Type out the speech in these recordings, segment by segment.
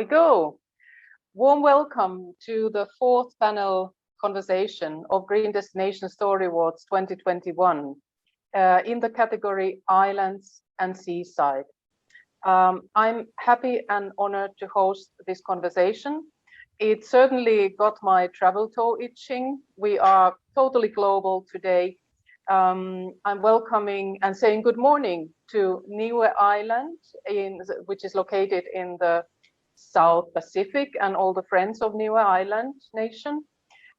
go. Warm welcome to the fourth panel conversation of Green Destination Story Awards 2021 in the category Islands and Seaside. I'm happy and honored to host this conversation. It certainly got my travel toe itching. We are totally global today. I'm welcoming and saying good morning to Niue Island, which is located in the South Pacific, and all the friends of Niue Island nation,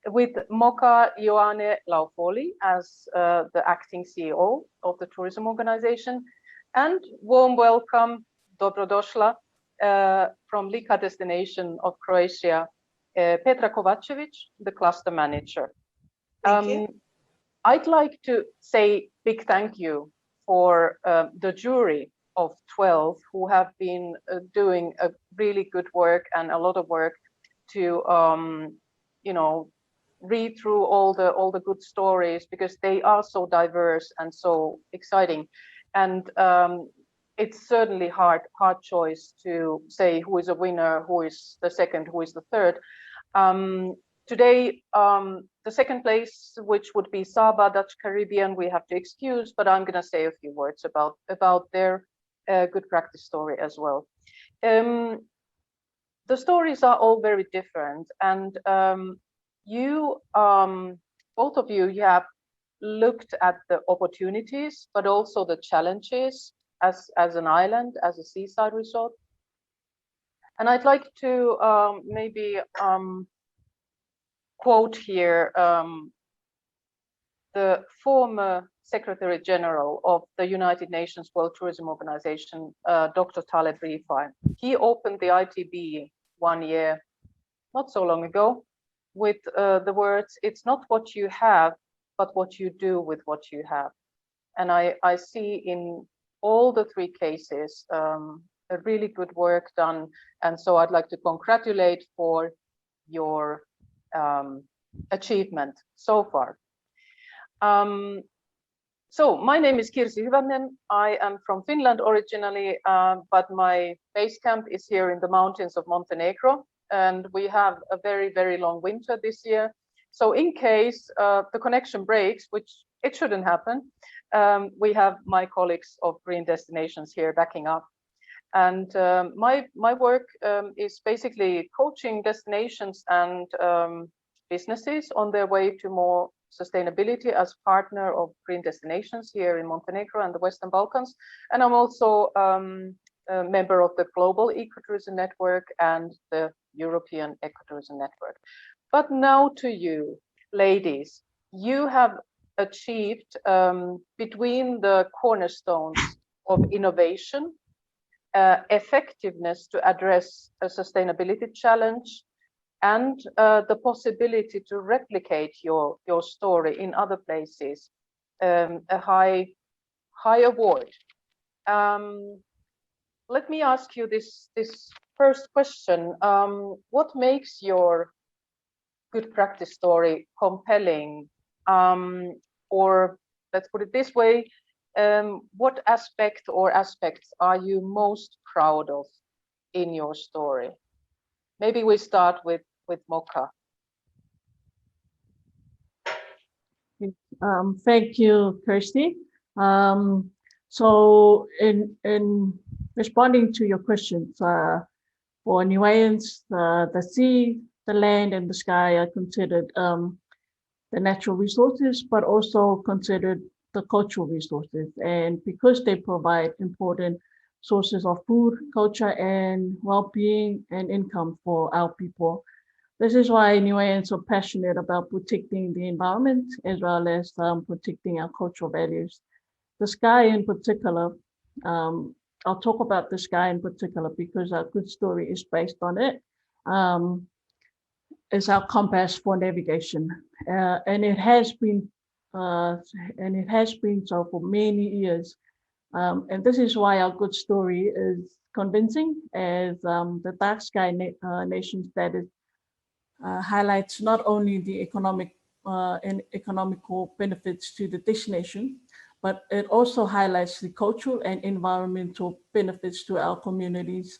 with Moka Ioane Laufoli as the acting CEO of the tourism organization, and warm welcome, Dobrodošla, from Lika destination of Croatia, Petra Kovacevic, the cluster manager. Thank you. I'd like to say big thank you for the jury of 12 who have been doing a really good work and a lot of work to, read through all the good stories, because they are so diverse and so exciting. And it's certainly hard choice to say who is a winner, who is the second, who is the third. Today, the second place, which would be Saba, Dutch Caribbean, we have to excuse, but I'm going to say a few words about their good practice story as well. The stories are all very different, and you, both of you, have looked at the opportunities, but also the challenges as an island, as a seaside resort. And I'd like to maybe quote here the former Secretary General of the United Nations World Tourism Organization, Dr. Taleb Rifai. He opened the ITB one year, not so long ago, with the words, "It's not what you have, but what you do with what you have." And I see in all the three cases a really good work done. And so I'd like to congratulate for your achievement so far. So my name is Kirsi Hyvänen. I am from Finland originally, but my base camp is here in the mountains of Montenegro, and we have a very, very long winter this year. So in case the connection breaks, which it shouldn't happen, we have my colleagues of Green Destinations here backing up. And my work is basically coaching destinations and businesses on their way to more sustainability as partner of Green Destinations here in Montenegro and the Western Balkans. And I'm also a member of the Global Ecotourism Network and the European Ecotourism Network. But now to you, ladies, you have achieved between the cornerstones of innovation, effectiveness to address a sustainability challenge, and the possibility to replicate your story in other places, a high award. Let me ask you this first question. What makes your good practice story compelling? Or let's put it this way, what aspect or aspects are you most proud of in your story? Maybe we start with Moka. Thank you, Kirsty. So in responding to your questions, for Niueans, the sea, the land, and the sky are considered the natural resources, but also considered the cultural resources. And because they provide important sources of food, culture, and well-being and income for our people, this is why Niueans are passionate about protecting the environment as well as protecting our cultural values. The sky in particular, I'll talk about the sky in particular because our good story is based on it. Is our compass for navigation, and it has been so for many years. And this is why our good story is convincing, as the dark sky nation status highlights not only the economic and economical benefits to the destination, but it also highlights the cultural and environmental benefits to our communities.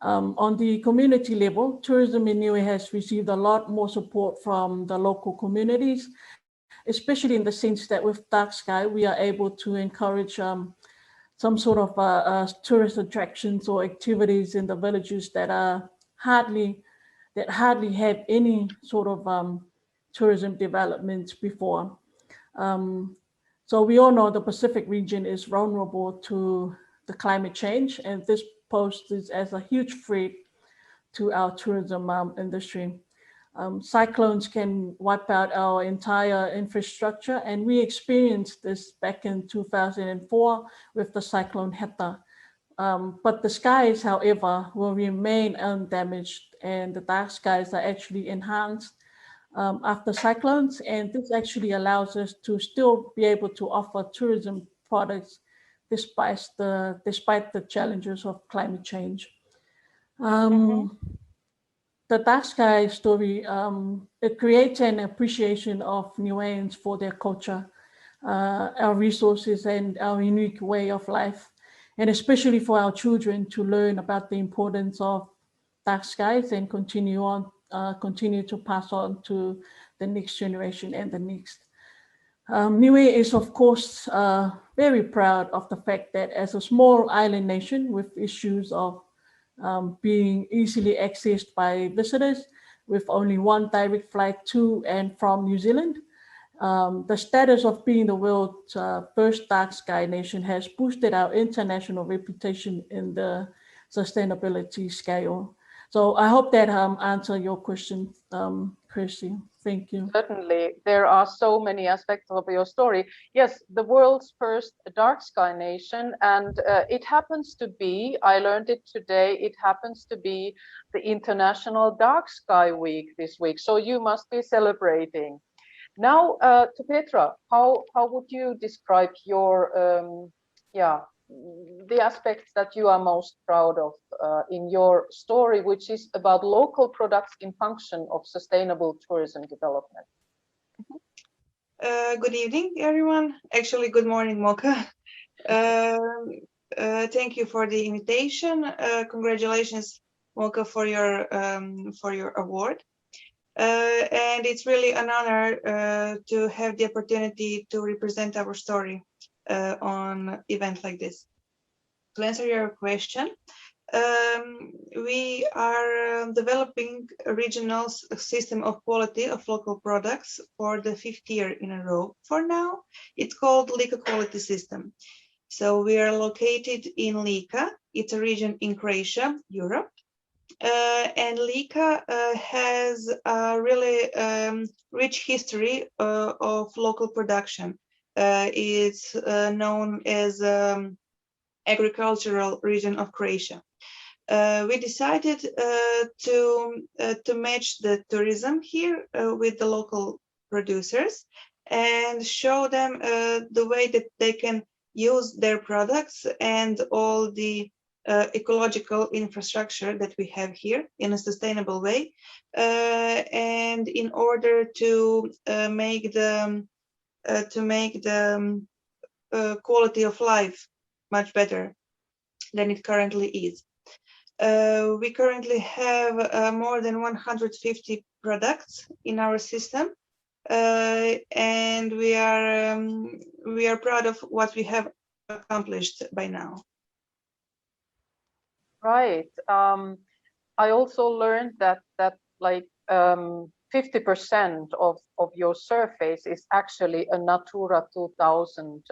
On the community level, tourism in Niue has received a lot more support from the local communities, especially in the sense that with Dark Sky, we are able to encourage some sort of tourist attractions or activities in the villages that hardly had any sort of tourism developments before. So we all know the Pacific region is vulnerable to the climate change, and this poses as a huge threat to our tourism industry. Cyclones can wipe out our entire infrastructure, and we experienced this back in 2004 with the cyclone Heta. But the skies, however, will remain undamaged, and the dark skies are actually enhanced after cyclones, and this actually allows us to still be able to offer tourism products despite the challenges of climate change. The dark sky story, it creates an appreciation of Niueans for their culture, our resources, and our unique way of life, and especially for our children to learn about the importance of dark skies and continue to pass on to the next generation and the next. Niue is, of course, very proud of the fact that as a small island nation with issues of being easily accessed by visitors with only one direct flight to and from New Zealand, the status of being the world's first dark sky nation has boosted our international reputation in the sustainability scale. So I hope that answer your question, Chrissy. Thank you. Certainly, there are so many aspects of your story. Yes, the world's first dark sky nation, and it happens to be, I learned it today, it happens to be the International Dark Sky Week this week. So you must be celebrating. Now, to Petra, how would you describe your, the aspects that you are most proud of in your story, which is about local products in function of sustainable tourism development? Good evening, everyone. Actually, good morning, Mocha. Thank you for the invitation. Congratulations, Mocha, for your award. And it's really an honor to have the opportunity to represent our story on an event like this. To answer your question, we are developing a regional system of quality of local products for the 5th year in a row. For now, it's called Lika Quality System. So we are located in Lika. It's a region in Croatia, Europe. And Lika has a really rich history of local production. It's known as agricultural region of Croatia. We decided to match the tourism here with the local producers and show them the way that they can use their products and all the ecological infrastructure that we have here in a sustainable way, and in order to make the quality of life much better than it currently is. We currently have more than 150 products in our system, and we are proud of what we have accomplished by now. Right. I also learned that like 50% of your surface is actually a Natura 2000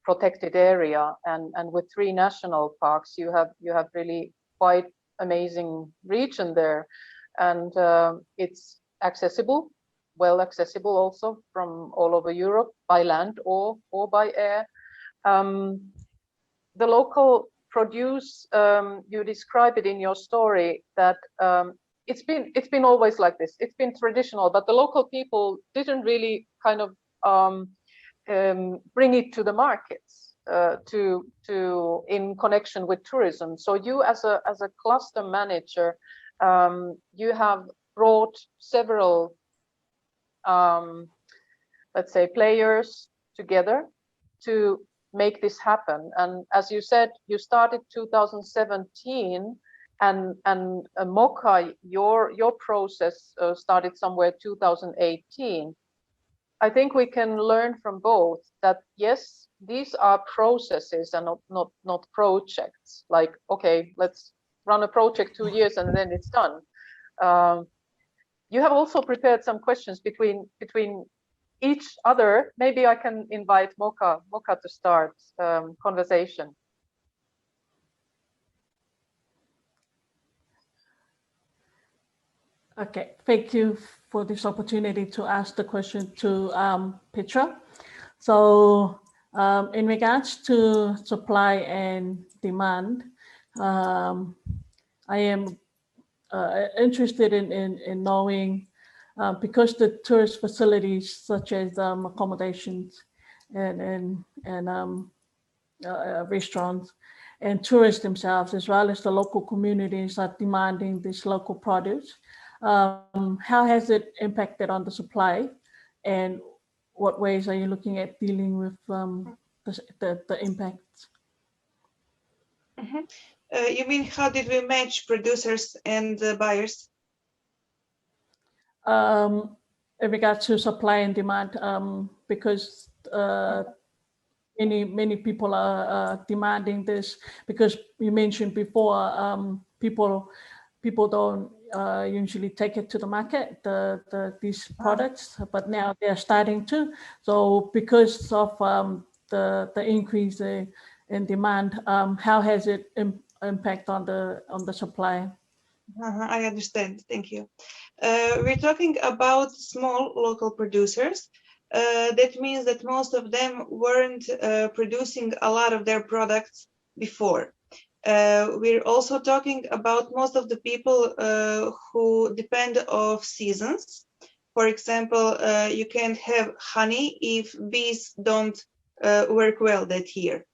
protected area, and with 3 national parks, you have really quite amazing region there, and it's accessible, well accessible also from all over Europe by land or by air. The local produce, you describe it in your story that it's been always like this. It's been traditional, but the local people didn't really kind of bring it to the markets to in connection with tourism. So you as a cluster manager, you have brought several let's say players together to make this happen. And as you said, you started 2017 And Mocha, your process started somewhere 2018. I think we can learn from both that yes, these are processes and not projects. Like, okay, let's run a project 2 years and then it's done. You have also prepared some questions between each other. Maybe I can invite Mocha to start conversation. Okay, thank you for this opportunity to ask the question to Petra. So in regards to supply and demand, I am interested in knowing because the tourist facilities such as accommodations and restaurants and tourists themselves, as well as the local communities, are demanding this local produce. How has it impacted on the supply, and what ways are you looking at dealing with the impacts? You mean how did we match producers and buyers? In regards to supply and demand, because many people are demanding this, because you mentioned before, people don't usually take it to the market, these products, but now they're starting to. So because of the increase in demand, how has it impact on the supply? I understand. Thank you. We're talking about small local producers. That means that most of them weren't producing a lot of their products before. We're also talking about most of the people who depend on seasons. For example, you can't have honey if bees don't work well that year.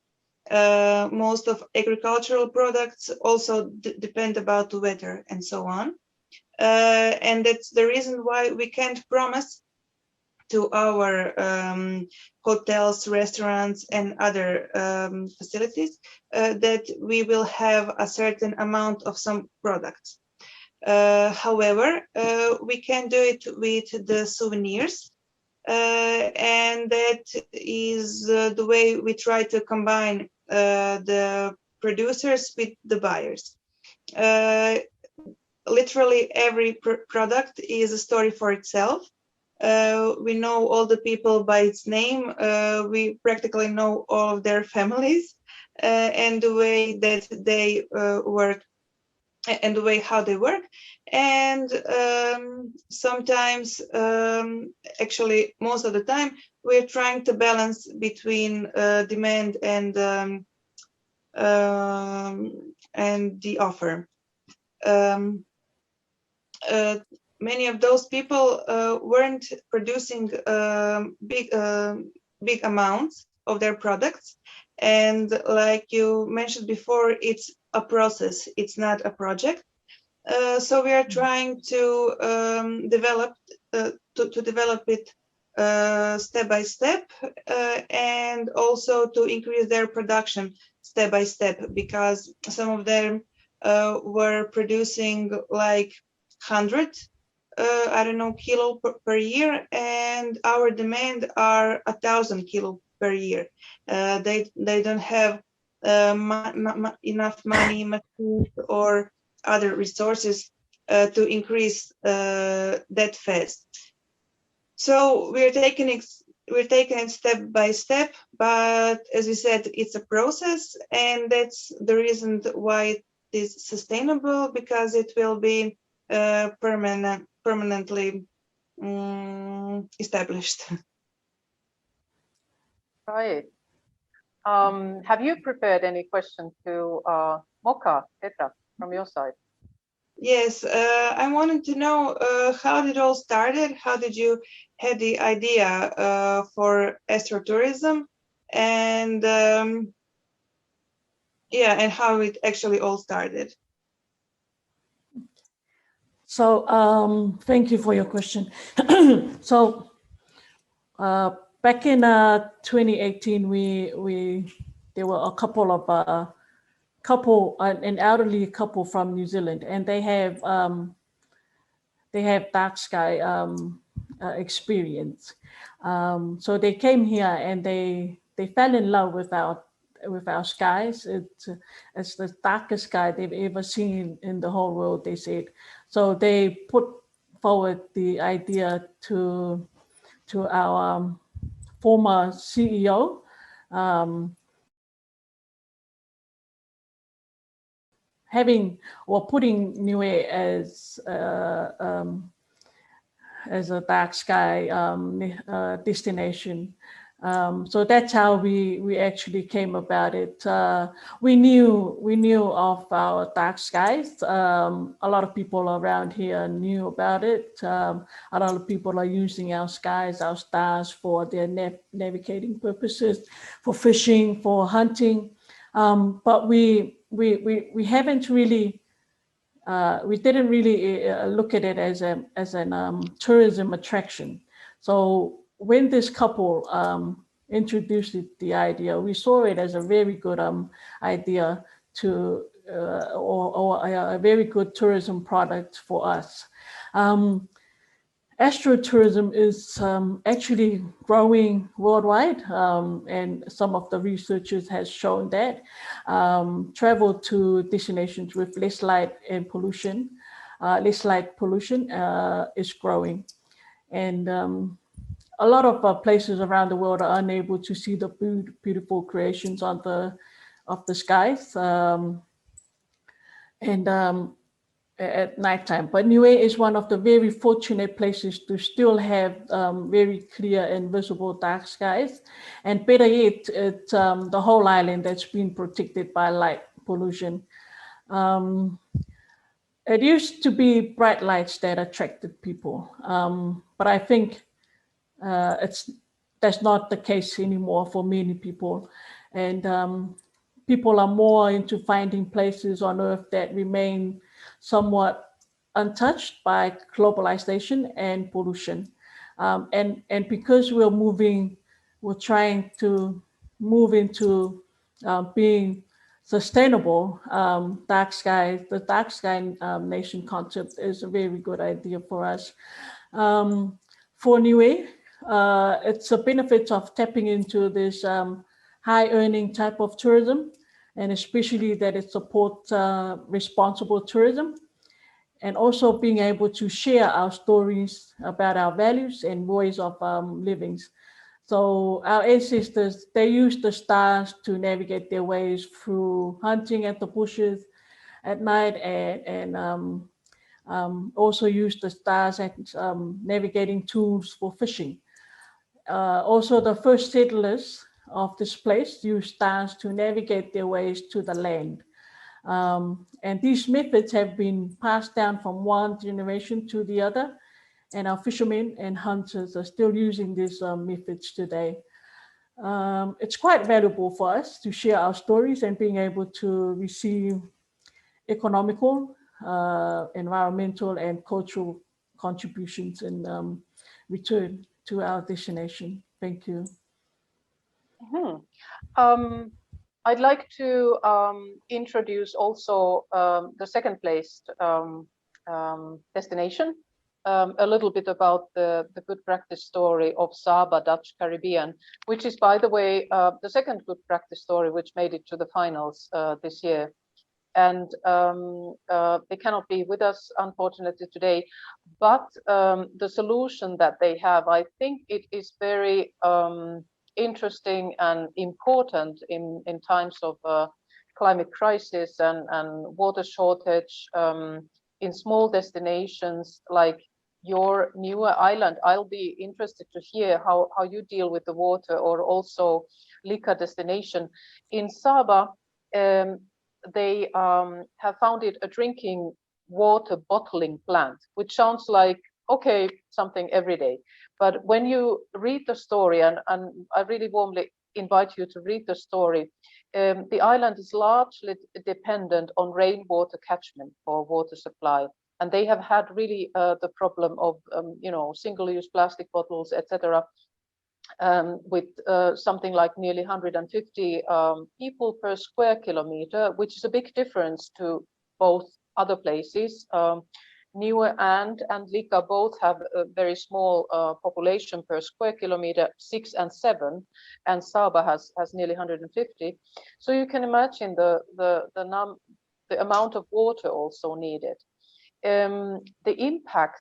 Most of agricultural products also depend about the weather and so on. And that's the reason why we can't promise to our hotels, restaurants, and other facilities that we will have a certain amount of some products. However, we can do it with the souvenirs, and that is the way we try to combine the producers with the buyers. Literally every product is a story for itself. We know all the people by its name. We practically know all of their families and the way that they work and the way how they work. And sometimes, actually most of the time, we're trying to balance between demand and the offer. Many of those people weren't producing big amounts of their products, and like you mentioned before, it's a process, it's not a project. So we are trying to develop it step by step, and also to increase their production step by step, because some of them were producing like 100 I don't know, kilo per year, and our demand are 1,000 kilo per year. They don't have enough money, machines, or other resources to increase that fast. So we're taking it step by step, but as we said, it's a process, and that's the reason why it is sustainable, because it will be permanently established. Right. Have you prepared any questions to Mocha, Petra, from your side? Yes, I wanted to know how did it all started? How did you had the idea for astrotourism, and yeah, and how it actually all started? So thank you for your question. So back in 2018, there were a couple of couple, an elderly couple from New Zealand, and they have dark sky experience. So they came here and they fell in love with our skies. It's the darkest sky they've ever seen in the whole world, they said. So they put forward the idea to our former CEO, having or putting Niue as a dark sky destination. So that's how we actually came about it. We knew of our dark skies. A lot of people around here knew about it. A lot of people are using our skies, our stars for their navigating purposes, for fishing, for hunting. But we haven't really. We didn't really look at it as an tourism attraction. So when this couple introduced the idea, we saw it as a very good idea to or a very good tourism product for us. Astrotourism is actually growing worldwide, and some of the researchers has shown that travel to destinations with less light and pollution, is growing, and a lot of places around the world are unable to see the beautiful creations of the skies, and at nighttime. But Niue is one of the very fortunate places to still have very clear and visible dark skies. And better yet, it's the whole island that's been protected by light pollution. It used to be bright lights that attracted people, but I think that's not the case anymore for many people. And people are more into finding places on Earth that remain somewhat untouched by globalization and pollution. And because we're trying to move into being sustainable, the dark sky nation concept is a very good idea for us. For Niue, it's a benefit of tapping into this high earning type of tourism, and especially that it supports responsible tourism, and also being able to share our stories about our values and ways of living. So our ancestors, they used the stars to navigate their ways through hunting at the bushes at night, and also used the stars as navigating tools for fishing. Also, the first settlers of this place used stars to navigate their ways to the land. And these methods have been passed down from one generation to the other, and our fishermen and hunters are still using these methods today. It's quite valuable for us to share our stories and being able to receive economical, environmental, and cultural contributions in return to our destination. Thank you. I'd like to introduce also the second place destination, a little bit about the good practice story of Saba, Dutch Caribbean, which is, by the way, the second good practice story which made it to the finals this year. And they cannot be with us, unfortunately, today. But the solution that they have, I think it is very interesting and important in times of climate crisis and water shortage in small destinations like your newer island. I'll be interested to hear how you deal with the water, or also Lika destination. In Saba, they have founded a drinking water bottling plant, which sounds like, okay, something every day. But when you read the story, and I really warmly invite you to read the story, the island is largely dependent on rainwater catchment for water supply. And they have had really the problem of, single-use plastic bottles, etc. with something like nearly 150 people per square kilometer, which is a big difference to both other places. Niue and Lika both have a very small population per square kilometer, 6 and 7, and Saba has nearly 150. So you can imagine the amount of water also needed. The impact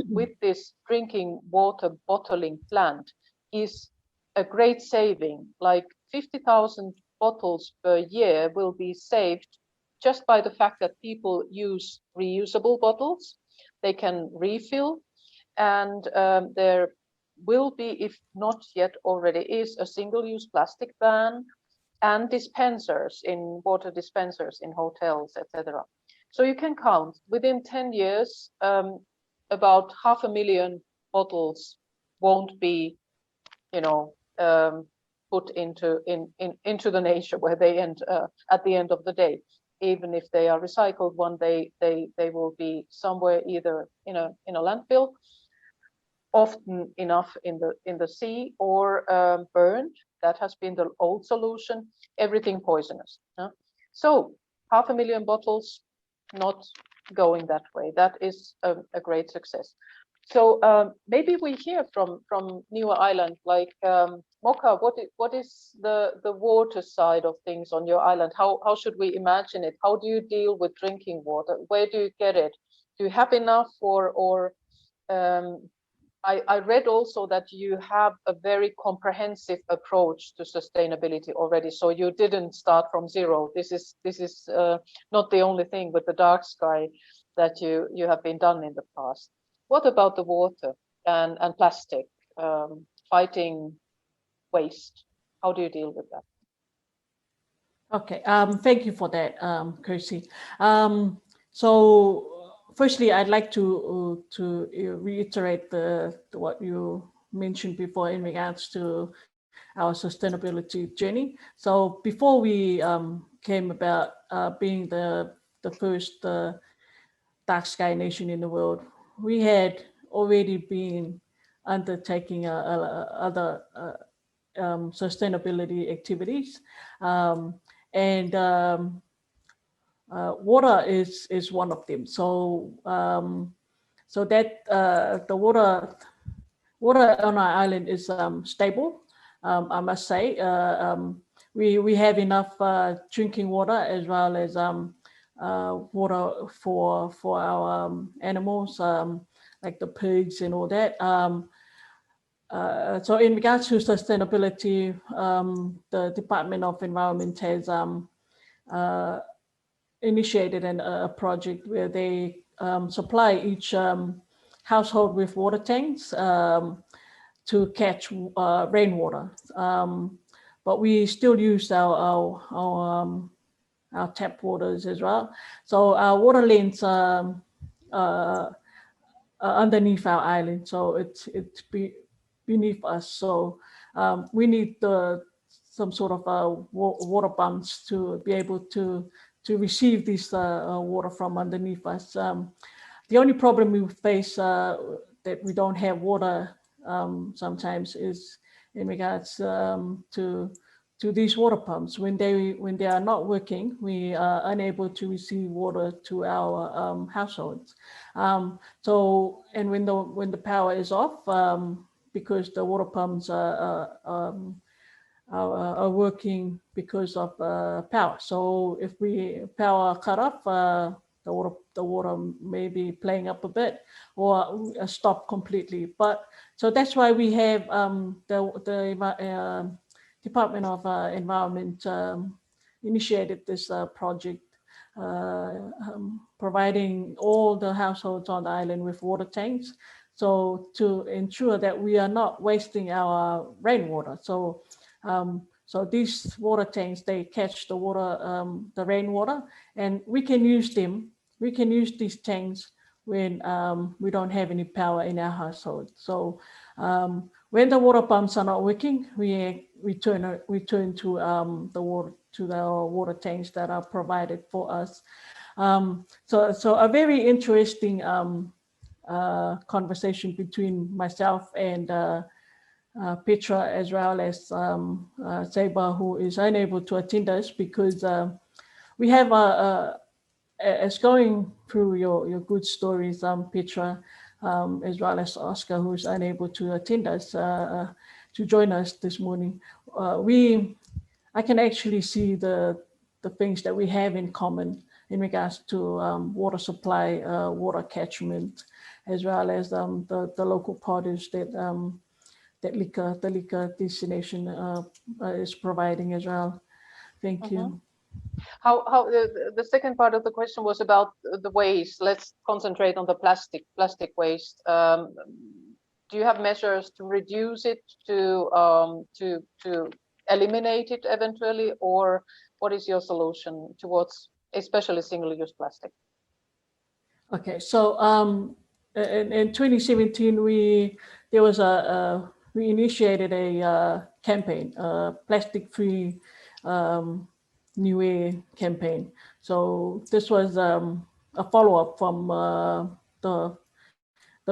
with this drinking water bottling plant is a great saving, like 50,000 bottles per year will be saved just by the fact that people use reusable bottles. They can refill, and there will be, if not yet already is, a single-use plastic ban, and dispensers in water dispensers in hotels, etc. So you can count within 10 years, about 500,000 bottles won't be, put into the nature where they end at the end of the day. Even if they are recycled one day, they will be somewhere either in a landfill, often enough in the sea, or burned. That has been the old solution. Everything poisonous. So 500,000 bottles not going that way. That is a great success. So maybe we hear from Niue Island, like Moka, what is the water side of things on your island? How should we imagine it? How do you deal with drinking water? Where do you get it? Do you have enough, or I read also that you have a very comprehensive approach to sustainability already. So you didn't start from zero. This is not the only thing with the dark sky that you have been done in the past. What about the water and plastic, fighting waste? How do you deal with that? Okay, thank you for that, Kirsty. So firstly, I'd like to reiterate what you mentioned before in regards to our sustainability journey. So before we came about being the first dark sky nation in the world, we had already been undertaking other sustainability activities, and water is one of them. So so that the water on our island is stable, I must say. We have enough drinking water, as well as water for our animals, like the pigs and all that. So in regards to sustainability, the Department of Environment has initiated a project where they supply each household with water tanks to catch rainwater. But we still use our tap waters as well. So our water lanes underneath our island, so it's beneath us. So we need some sort of water pumps to be able to receive this water from underneath us. The only problem we face that we don't have water sometimes is in regards to these water pumps. When they are not working, we are unable to receive water to our households. So, and when the power is off, because the water pumps are working because of power. So if we power cut off, the water may be playing up a bit or stop completely. But so that's why we have the Department of Environment initiated this project, providing all the households on the island with water tanks, so to ensure that we are not wasting our rainwater. So so these water tanks, they catch the water, the rainwater, and we can use them. We can use these tanks when we don't have any power in our household. So when the water pumps are not working, we turn to the water tanks that are provided for us. So a very interesting conversation between myself and Petra as well as Zeba, who is unable to attend us because we have as going through your good stories, Petra, as well as Oscar, who's unable to attend us, to join us this morning. I can actually see the things that we have in common in regards to water supply, water catchment, as well as the local produce that the liquor destination is providing as well. Thank you. How the second part of the question was about the waste. Let's concentrate on the plastic waste. Do you have measures to reduce it, to eliminate it eventually, or what is your solution towards especially single-use plastic? Okay, so in 2017 we initiated a campaign, plastic-free New Year campaign. So this was a follow-up from the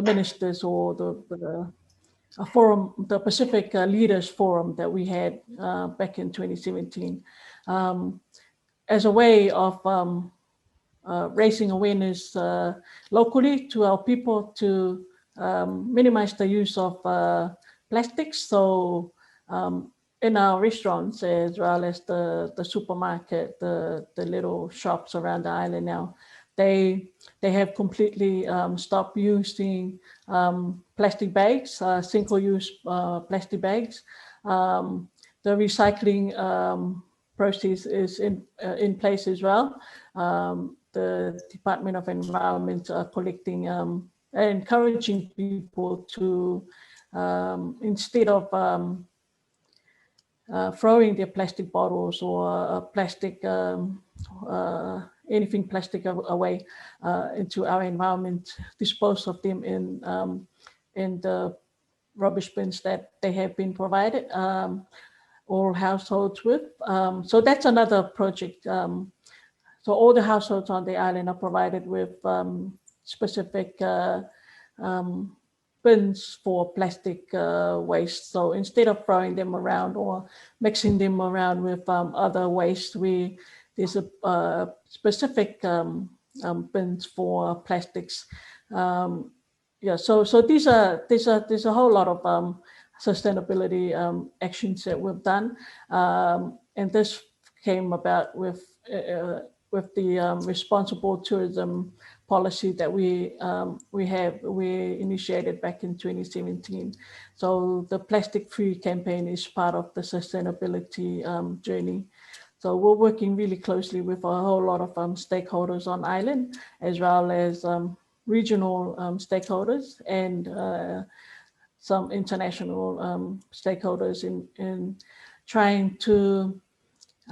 ministers or the forum, the Pacific Leaders Forum that we had back in 2017, as a way of raising awareness locally to our people to minimize the use of plastics. So in our restaurants, as well as the supermarket, the little shops around the island now, they have completely stopped using plastic bags, single-use plastic bags. The recycling process is in place as well. The Department of Environment are collecting and encouraging people to, instead of throwing their plastic bottles or plastic, anything plastic away into our environment, dispose of them in the rubbish bins that they have been provided, all households with. So that's another project. So all the households on the island are provided with specific bins for plastic waste. So instead of throwing them around or mixing them around with other waste, there's a specific bins for plastics. Yeah, so there's a whole lot of sustainability actions that we've done, and this came about with the responsible tourism policy that we initiated back in 2017. So the plastic-free campaign is part of the sustainability journey. So we're working really closely with a whole lot of stakeholders on island, as well as regional stakeholders and some international stakeholders in trying to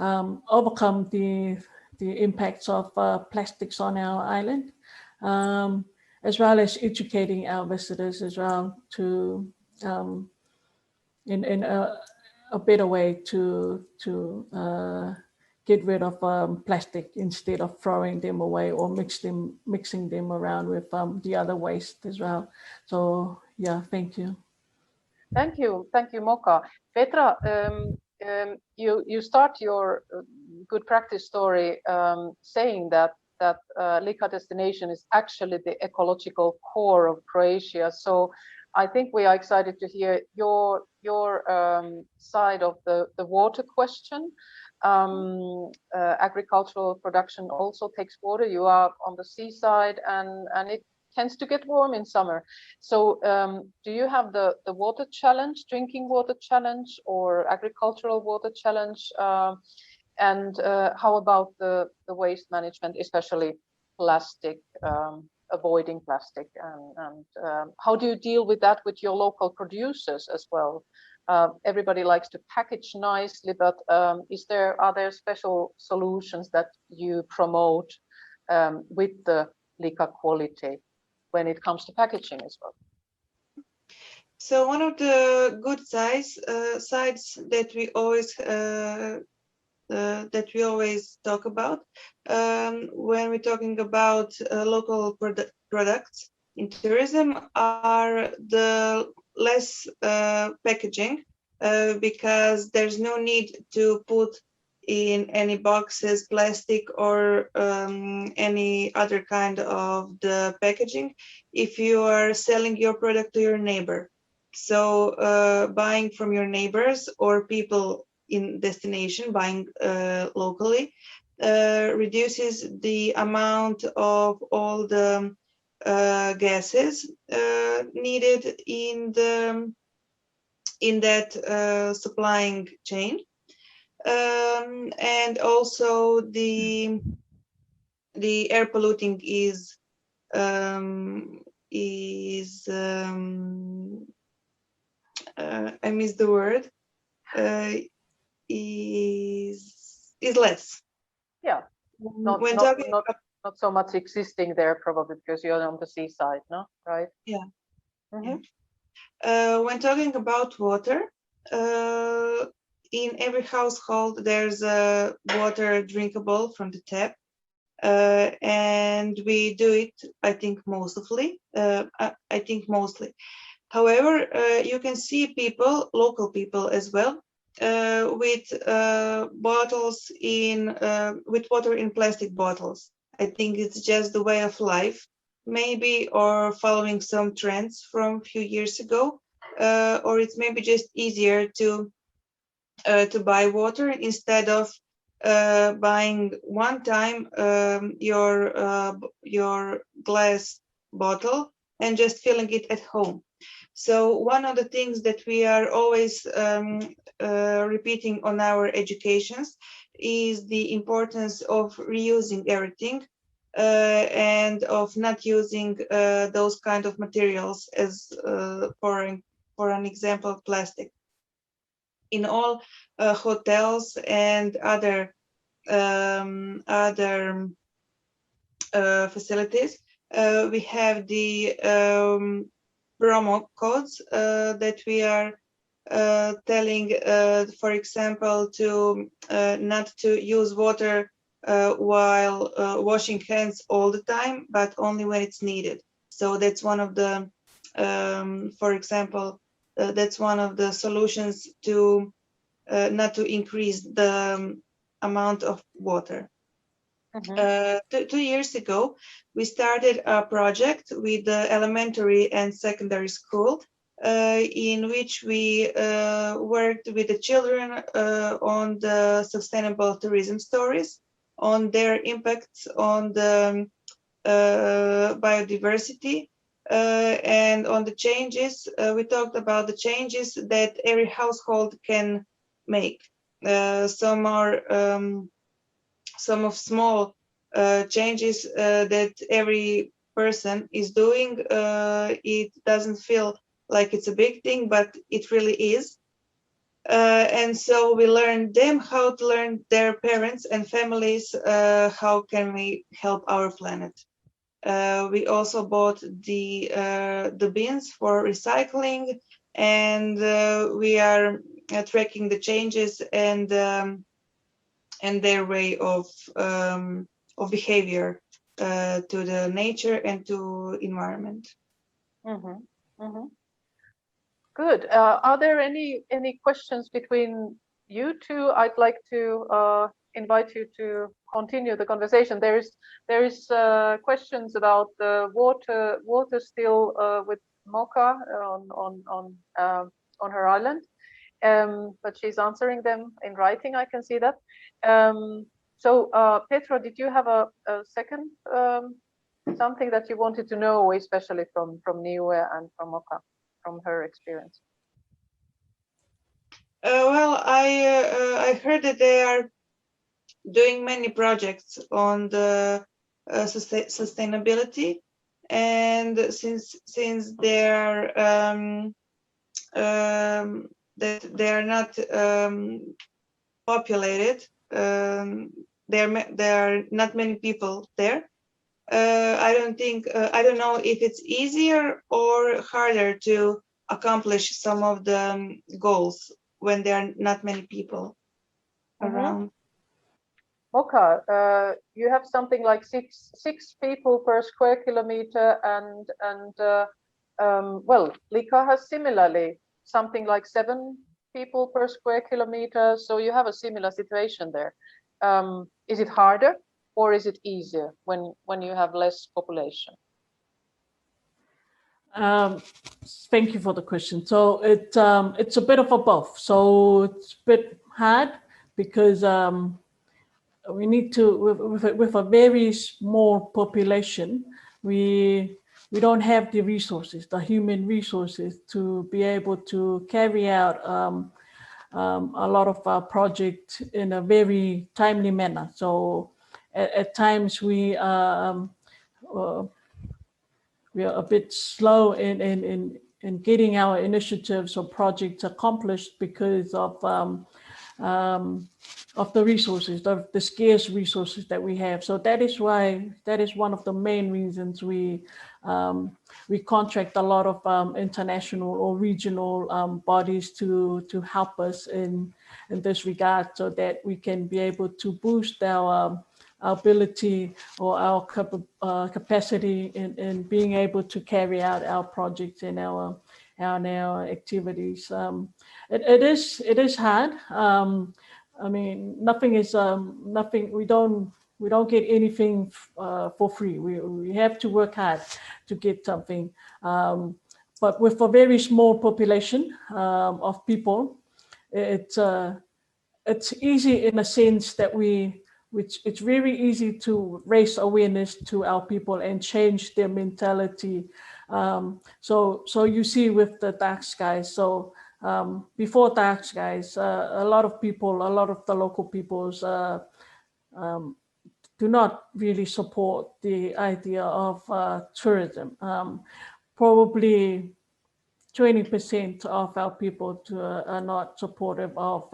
overcome the impacts of plastics on our island, as well as educating our visitors as well to in a better way to get rid of plastic instead of throwing them away or mixing them around with the other waste as well. So yeah, thank you. Thank you, Moka. Petra, you start your good practice story saying that Lika destination is actually the ecological core of Croatia. So I think we are excited to hear your side of the water question. Agricultural production also takes water. You are on the seaside, and it tends to get warm in summer. So do you have the water challenge, drinking water challenge, or agricultural water challenge? And how about the waste management, especially plastic, avoiding plastic? And how do you deal with that with your local producers as well? Everybody likes to package nicely, but are there special solutions that you promote with the Lika quality when it comes to packaging as well? So one of the good sides that we always talk about when we're talking about local products in tourism are the less packaging because there's no need to put in any boxes, plastic, or any other kind of the packaging if you are selling your product to your neighbor. So buying from your neighbors or people in destination, buying locally, reduces the amount of all the gases needed in that supplying chain, and also the air polluting is I miss the word, is less. Yeah, not When not talking not not so much existing there probably because you're on the seaside, no? Right? Yeah. Mhm. When talking about water, in every household there's a water drinkable from the tap, and we do it, I think, mostly. I think mostly. However, you can see people, local people as well, with bottles with water in plastic bottles. I think it's just the way of life, maybe, or following some trends from a few years ago, or it's maybe just easier to buy water instead of buying one time your glass bottle and just filling it at home. So one of the things that we are always repeating on our educations is the importance of reusing everything and of not using those kind of materials as for an example, plastic. In all hotels and other facilities, we have the promo codes that we are telling, for example, to not to use water while washing hands all the time, but only when it's needed. So that's one of the, for example, that's one of the solutions to not to increase the amount of water. Mhm. 2 years ago, we started a project with the elementary and secondary school in which we worked with the children on the sustainable tourism stories, on their impacts on the biodiversity, and on the changes. We talked about the changes that every household can make. Some are some of small changes that every person is doing. It doesn't feel like it's a big thing, but it really is. And so we learn them how to learn their parents and families how can we help our planet. We also bought the bins for recycling, and we are tracking the changes and their way of behavior to the nature and to environment. Mhm. Mhm. Good. Are there any questions between you two? I'd like to invite you to continue the conversation. There is questions about the water still with Mocha on her island, but she's answering them in writing. I can see that. So Petra, did you have a second something that you wanted to know, especially from Niue and from Mocha, from her experience? Well, I heard that they are doing many projects on the sustainability, and since they are that they are not populated, there are not many people there. I don't know if it's easier or harder to accomplish some of the goals when there are not many people around. Mocha, you have something like six people per square kilometer, and well, Lika has similarly something like 7 people per square kilometer, so you have a similar situation there. Is it harder or is it easier when you have less population? Thank you for the question. So it's a bit of a both. So it's a bit hard because we need to with a very small population, we don't have the resources, the human resources, to be able to carry out a lot of our projects in a very timely manner. So at times we are a bit slow in getting our initiatives or projects accomplished because of the resources, the scarce resources that we have. So that is one of the main reasons we contract a lot of international or regional bodies to help us in this regard, so that we can be able to boost our ability or our capacity in being able to carry out our projects and our activities. It is hard. I mean, nothing is nothing. We don't get anything for free. We have to work hard to get something. But with a very small population of people, it's easy in a sense that it's very easy to raise awareness to our people and change their mentality. So you see with the dark skies. So before dark skies, a lot of the local peoples do not really support the idea of tourism. Probably 20% of our people are not supportive of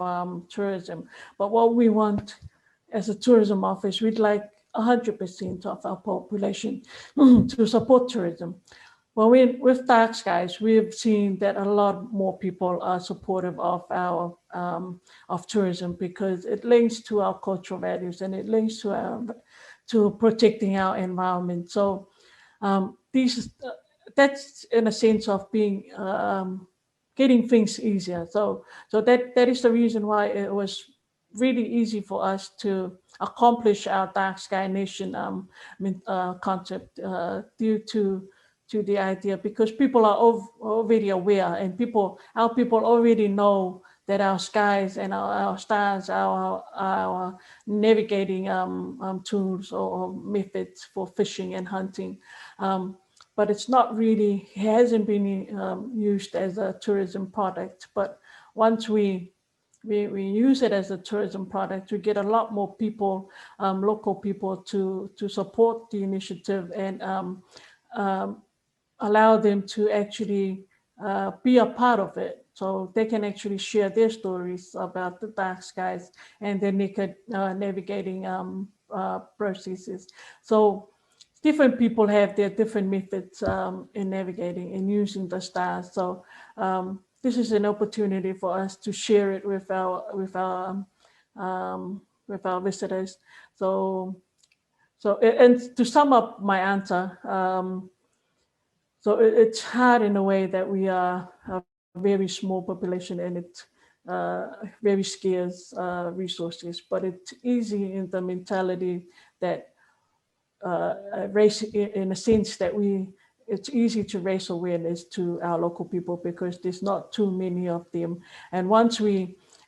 tourism. But what we want as a tourism office, we'd like 100% of our population to support tourism. Well, with Dark Skies, we've seen that a lot more people are supportive of our of tourism, because it links to our cultural values and it links to protecting our environment. So that's in a sense of being getting things easier. So that is the reason why it was really easy for us to accomplish our Dark Sky Nation concept due to the idea, because people are already aware, and our people already know that our skies and our stars, our navigating tools or methods for fishing and hunting. But it's not really, it hasn't been used as a tourism product. But once we use it as a tourism product, we get a lot more people, local people, to support the initiative and allow them to actually be a part of it. So they can actually share their stories about the dark skies and their naked navigating processes. So different people have their different methods in navigating and using the stars. So this is an opportunity for us to share it with our visitors. So and to sum up my answer, so it's hard in a way that we are a very small population and it's very scarce resources, but it's easy in the mentality that raise, in a sense that it's easy to raise awareness to our local people because there's not too many of them.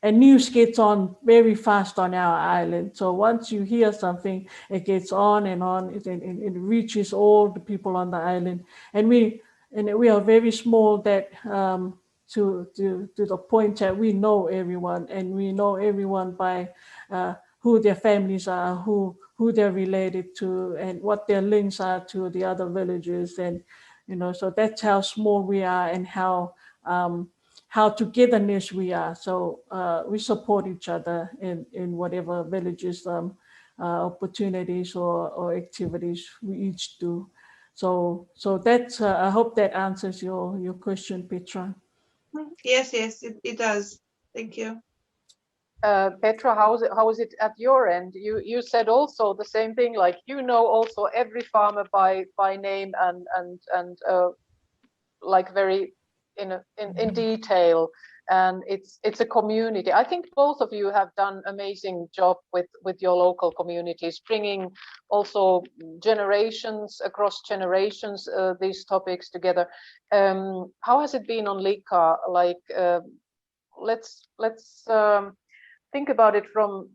And news gets on very fast on our island. So once you hear something, it gets on, it reaches all the people on the island. And we are very small that to the point that we know everyone, and we know everyone by who their families are, who they're related to, and what their links are to the other villages. And so that's how small we are and how togetherness we are. So we support each other in whatever villages opportunities or activities we each do. So that's I hope that answers your question, Petra. Yes, it does. Thank you. Petra, how is it at your end? You said also the same thing, like also every farmer by name and like very in detail, and it's a community. I think both of you have done amazing job with your local communities, bringing also generations across generations these topics together. How has it been on Lika? Like let's think about it from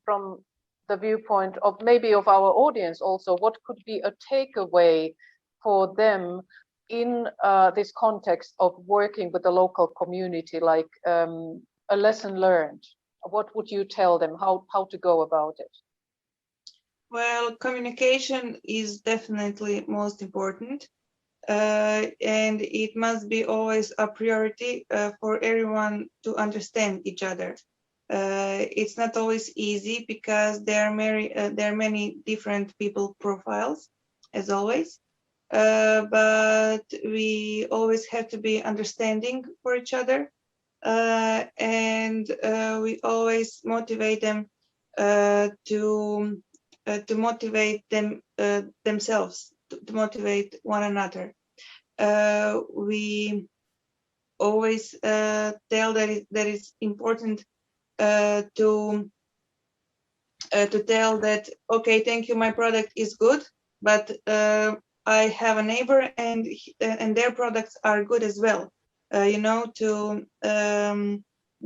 the viewpoint of maybe of our audience also. What could be a takeaway for them in this context of working with the local community, like a lesson learned? What would you tell them, how to go about it? Well, communication is definitely most important, and it must be always a priority for everyone to understand each other. It's not always easy because there are many different people profiles, as always. But we always have to be understanding for each other, and we always motivate them to motivate themselves, to motivate one another. We always tell that it's important to tell that, okay, thank you, my product is good, but I have a neighbor and their products are good as well. To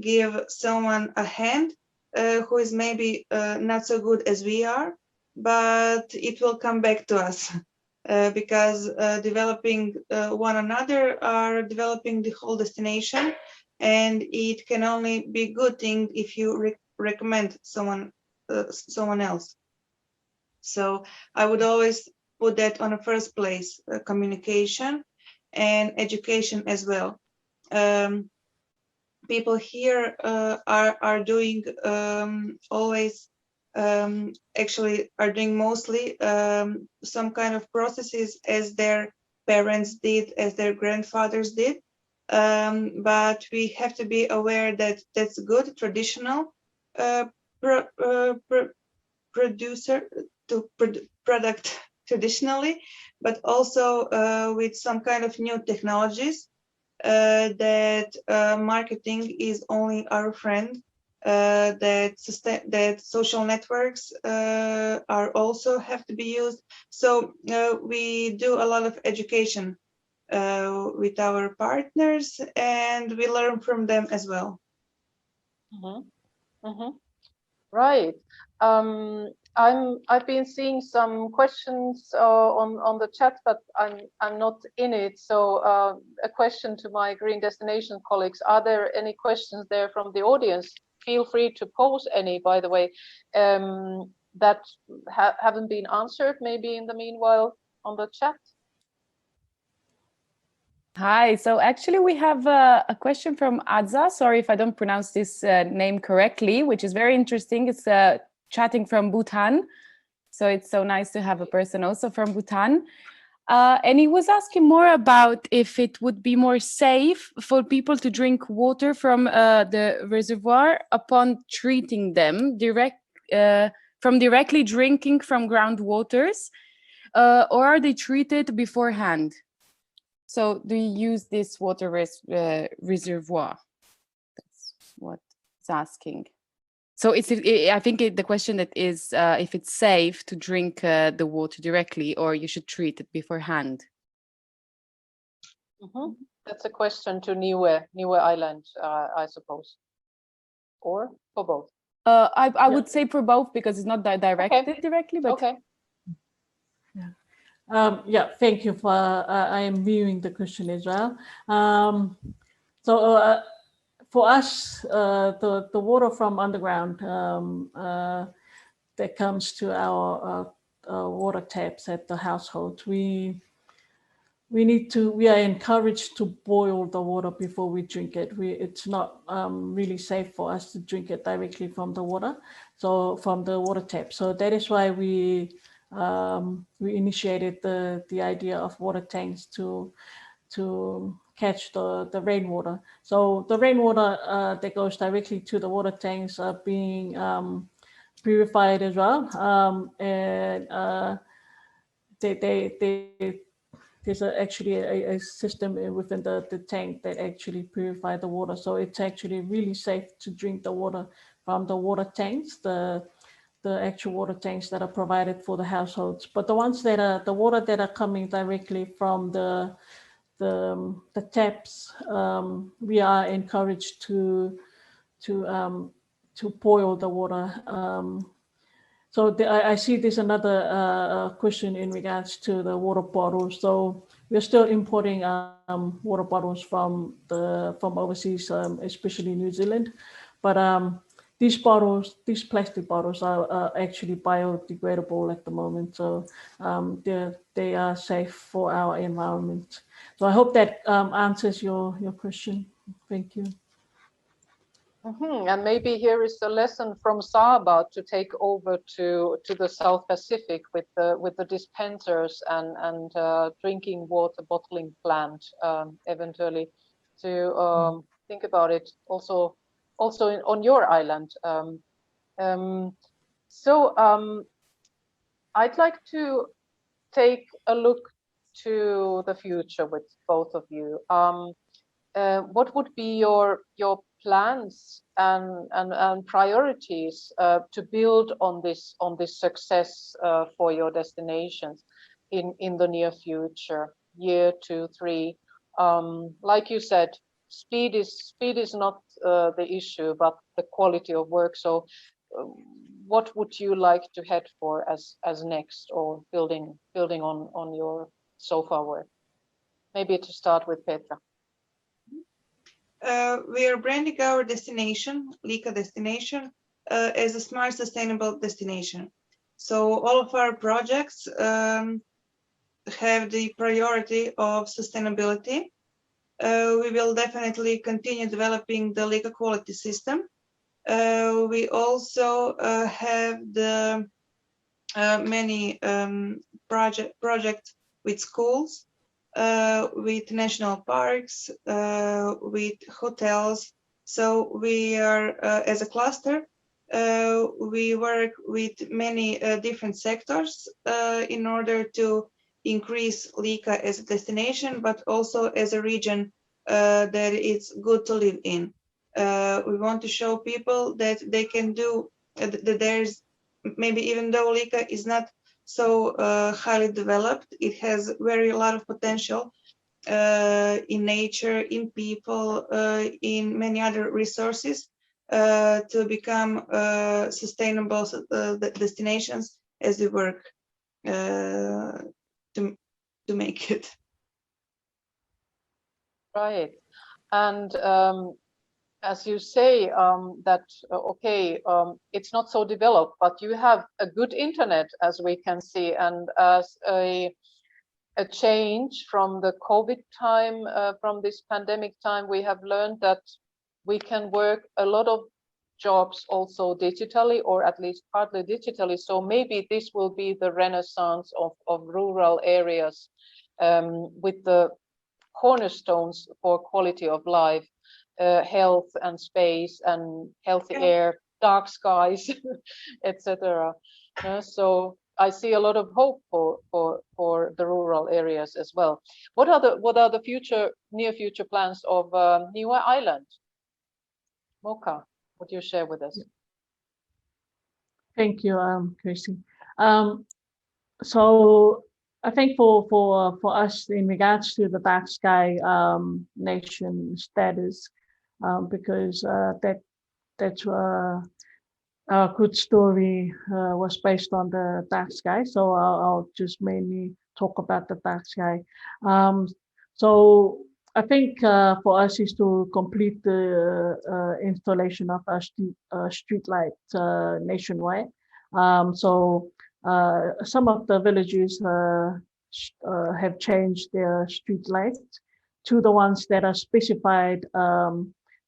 give someone a hand who is maybe not so good as we are, but it will come back to us because developing one another are developing the whole destination, and it can only be good thing if you recommend someone else. So I would always put that on the first place, communication and education as well. People here are doing always actually are doing mostly some kind of processes as their parents did, as their grandfathers did, but we have to be aware that that's good traditional product traditionally, but also with some kind of new technologies that marketing is only our friend, that social networks are also have to be used. So we do a lot of education with our partners, and we learn from them as well. Mm-hmm. Mm-hmm. Right. I've been seeing some questions on the chat, but I'm not in it. So a question to my Green Destination colleagues: are there any questions there from the audience? Feel free to pose any, by the way, that haven't been answered. Maybe in the meanwhile on the chat. Hi, so actually we have a question from Adza. Sorry if I don't pronounce this name correctly, which is very interesting. It's chatting from Bhutan. So it's so nice to have a person also from Bhutan. And he was asking more about if it would be more safe for people to drink water from the reservoir upon treating them from directly drinking from groundwaters, or are they treated beforehand? So do you use this water reservoir? That's what it's asking. So I think the question that is if it's safe to drink the water directly, or you should treat it beforehand. Mm-hmm. That's a question to Niue Island, I suppose, or for both. I would say for both, because it's not directed directly. But okay. Yeah, thank you for, I am viewing the question as well. For us, the water from underground that comes to our water taps at the household, we are encouraged to boil the water before we drink it. It's not really safe for us to drink it directly from the water, so from the water tap. So that is why we initiated the idea of water tanks to catch the rainwater. So the rainwater that goes directly to the water tanks are being purified as well, and they there's actually a system within the tank that actually purify the water. So it's actually really safe to drink the water from the water tanks, the actual water tanks that are provided for the households. But the ones that are the water that are coming directly from the taps, we are encouraged to boil the water. So I see there's another question in regards to the water bottles. So we're still importing water bottles from overseas, especially New Zealand. But these plastic bottles are actually biodegradable at the moment. So they are safe for our environment. So I hope that answers your question. Thank you. And maybe here is a lesson from Saba to take over to the South Pacific with the dispensers and drinking water bottling plant eventually to think about it also on your island. I'd like to take a look to the future with both of you. What would be your plans and priorities to build on this success for your destinations in the near future, year 2, 3? Like you said, speed is not the issue, but the quality of work. So, what would you like to head for as next, or building on your so far work? Maybe to start with Petra. We are branding our destination, Lika destination, as a smart, sustainable destination. So all of our projects have the priority of sustainability. We will definitely continue developing the Lika quality system. We also have the many projects with schools, with national parks, with hotels. So we are, as a cluster, we work with many different sectors in order to increase Lika as a destination, but also as a region that it's good to live in. We want to show people that they can do, that there's, maybe even though Lika is not so highly developed, it has very a lot of potential in nature, in people, in many other resources to become sustainable destinations as we work to make it. Right. And as you say, that okay, it's not so developed, but you have a good internet, as we can see, and as a change from the COVID time, from this pandemic time, we have learned that we can work a lot of jobs also digitally, or at least partly digitally. So maybe this will be the renaissance of rural areas with the cornerstones for quality of life, health and space and healthy air, dark skies, etc. So I see a lot of hope for the rural areas as well. What are the near future plans of Niue Island? Mocha, would you share with us? Thank you, Chrissy. So I think for us in regards to the dark sky nation status, because that's our good story was based on the dark sky. So I'll just mainly talk about the dark sky. So I think for us is to complete the installation of our street light nationwide. So some of the villages have changed their street lights to the ones that are specified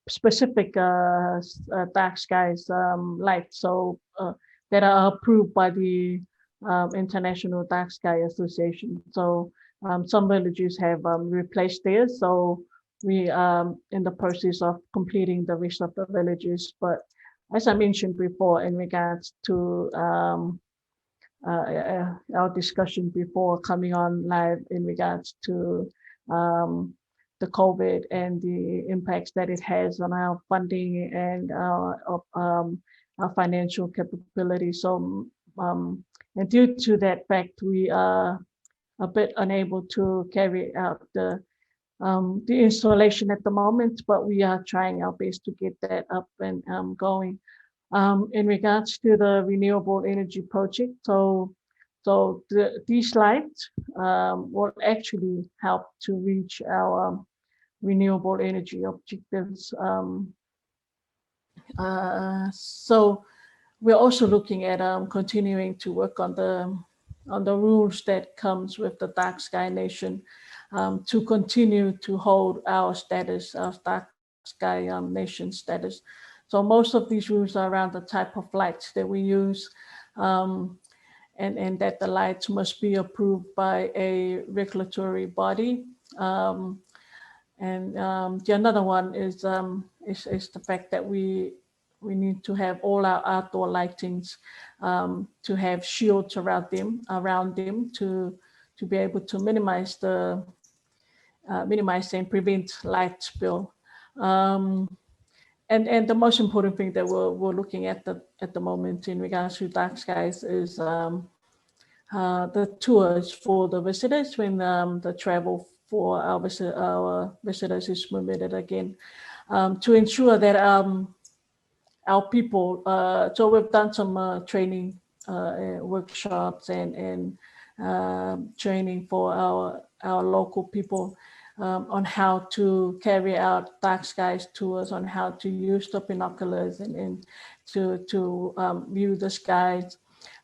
specific dark skies lights, so that are approved by the International Dark Sky Association. So some villages have replaced theirs, so we in the process of completing the rest of the villages. But as I mentioned before, in regards to our discussion before coming on live in regards to the COVID and the impacts that it has on our funding and our financial capability. So, and due to that fact, we are a bit unable to carry out the installation at the moment, but we are trying our best to get that up and going. In regards to the renewable energy project, so these lights will actually help to reach our renewable energy objectives. So we're also looking at continuing to work on the rules that comes with the Dark Sky Nation to continue to hold our status, our Dark Sky Nation status. So most of these rules are around the type of lights that we use, and that the lights must be approved by a regulatory body. The another one is the fact that we need to have all our outdoor lightings to have shields around them to be able to minimize and prevent light spill. And the most important thing that we're looking at the moment in regards to dark skies is the tours for the visitors when the travel for our visitors is permitted again, to ensure that our people, so we've done some training workshops and training for our local people on how to carry out dark skies tours, on how to use the binoculars and to view the skies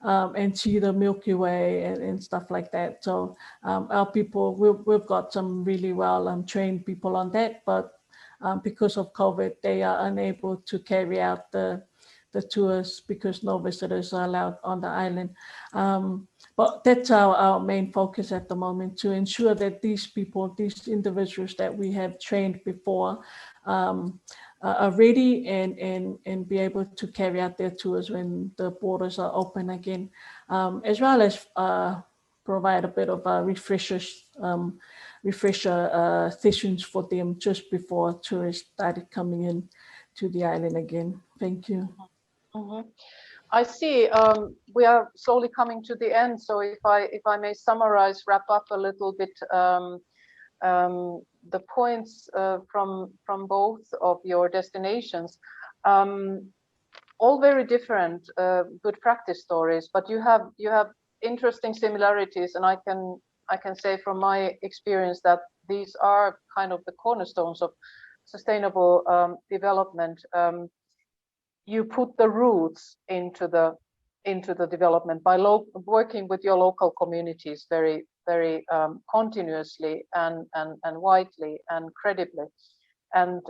and see the Milky Way and stuff like that. So our people, we've got some really well trained people on that, but because of COVID, they are unable to carry out the tours because no visitors are allowed on the island. But that's our main focus at the moment, to ensure that these people, these individuals that we have trained before are ready and be able to carry out their tours when the borders are open again, as well as provide a bit of a refresher sessions for them just before tourists started coming in to the island again. Thank you. Mm-hmm. I see. We are slowly coming to the end. So if I may summarize, wrap up a little bit the points from both of your destinations, all very different, good practice stories. But you have interesting similarities, and I can say from my experience that these are kind of the cornerstones of sustainable development. You put the roots into the development by working with your local communities very continuously and widely and credibly. And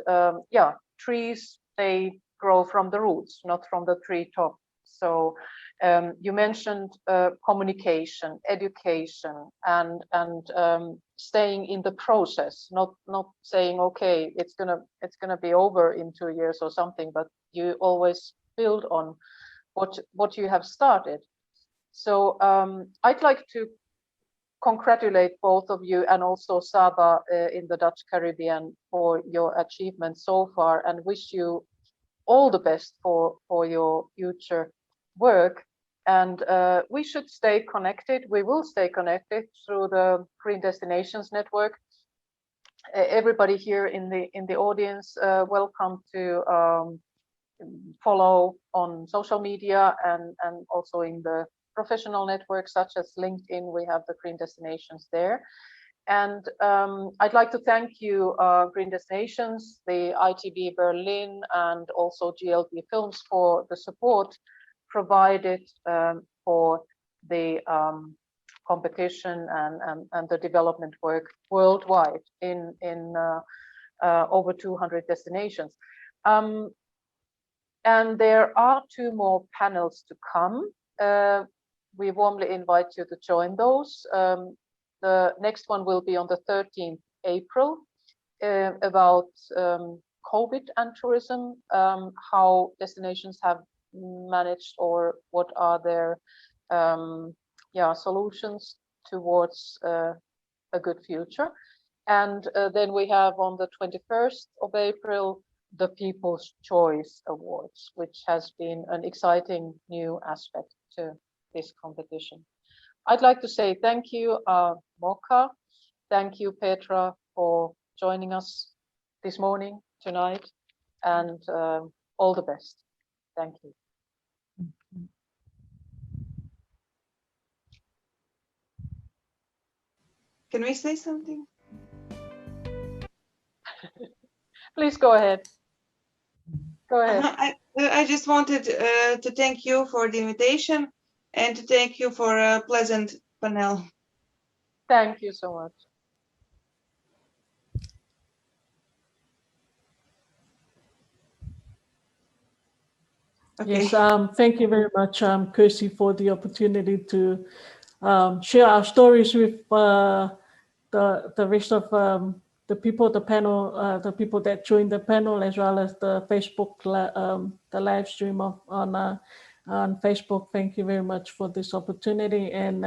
yeah, trees, they grow from the roots, not from the tree top. So you mentioned communication, education, and staying in the process, not saying, okay, it's gonna be over in 2 years or something, but you always build on what you have started. So I'd like to congratulate both of you and also Saba in the Dutch Caribbean for your achievements so far, and wish you all the best for your future work. And we should stay connected. We will stay connected through the Green Destinations Network. Everybody here in the audience, welcome to follow on social media and also in the professional networks such as LinkedIn. We have the Green Destinations there. And I'd like to thank you, Green Destinations, the ITB Berlin, and also GLB Films for the support provided for the competition and the development work worldwide in over 200 destinations. And there are 2 more panels to come. We warmly invite you to join those. The next one will be on the 13th April about COVID and tourism, how destinations have managed or what are their solutions towards a good future. And then we have on the 21st of April, the People's Choice Awards, which has been an exciting new aspect to this competition. I'd like to say thank you, Mocha. Thank you, Petra, for joining us this morning, tonight, and all the best. Thank you. Can we say something? Please go ahead. Go ahead. I just wanted to thank you for the invitation and to thank you for a pleasant panel. Thank you so much. Okay. Yes, thank you very much, Kirsty, for the opportunity to share our stories with the rest of the people, the panel, the people that joined the panel, as well as the Facebook, the live stream on Facebook. Thank you very much for this opportunity, and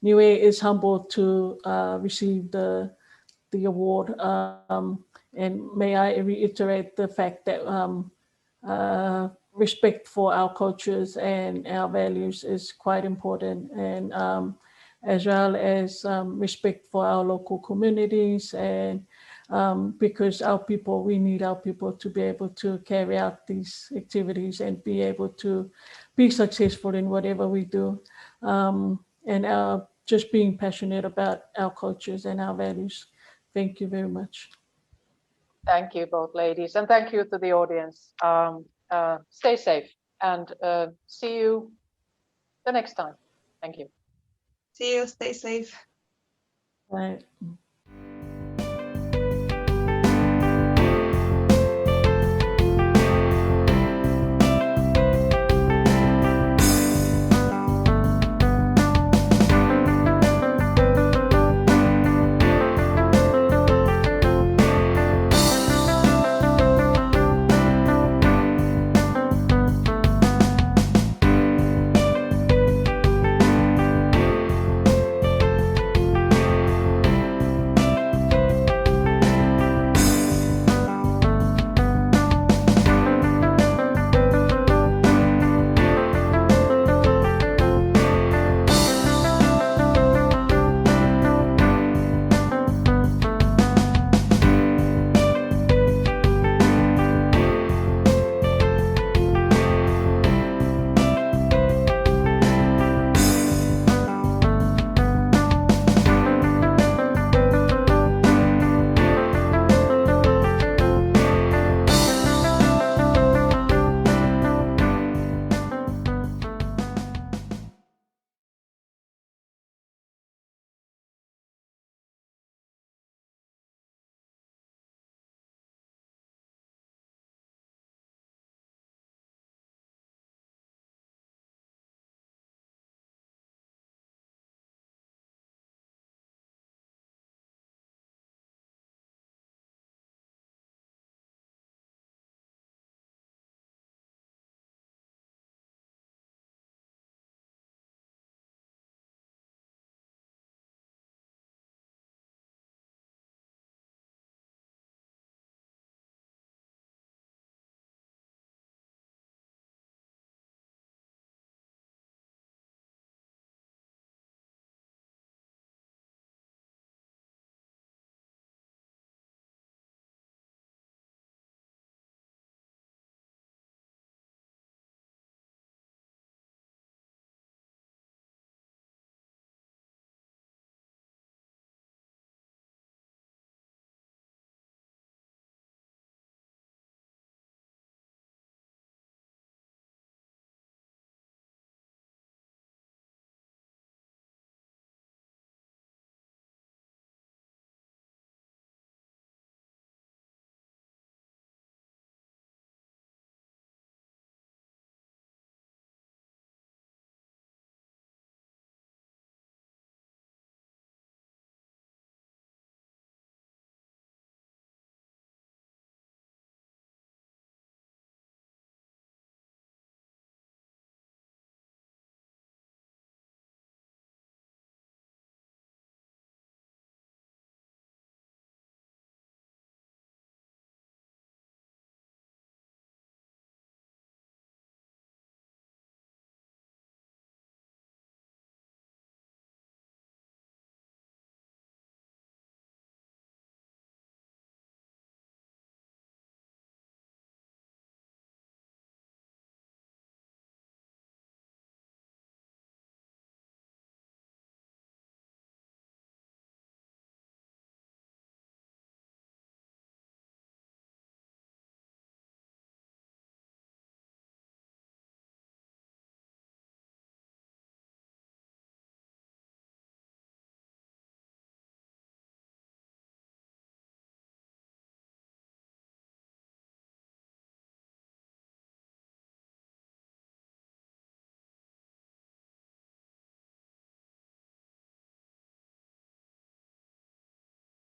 Niue is humbled to receive the award. And may I reiterate the fact that respect for our cultures and our values is quite important, and as well as respect for our local communities, and because our people, we need our people to be able to carry out these activities and be able to be successful in whatever we do, and just being passionate about our cultures and our values. Thank you very much. Thank you both ladies, and thank you to the audience. Stay safe, and see you the next time. Thank you. See you. Stay safe. Bye.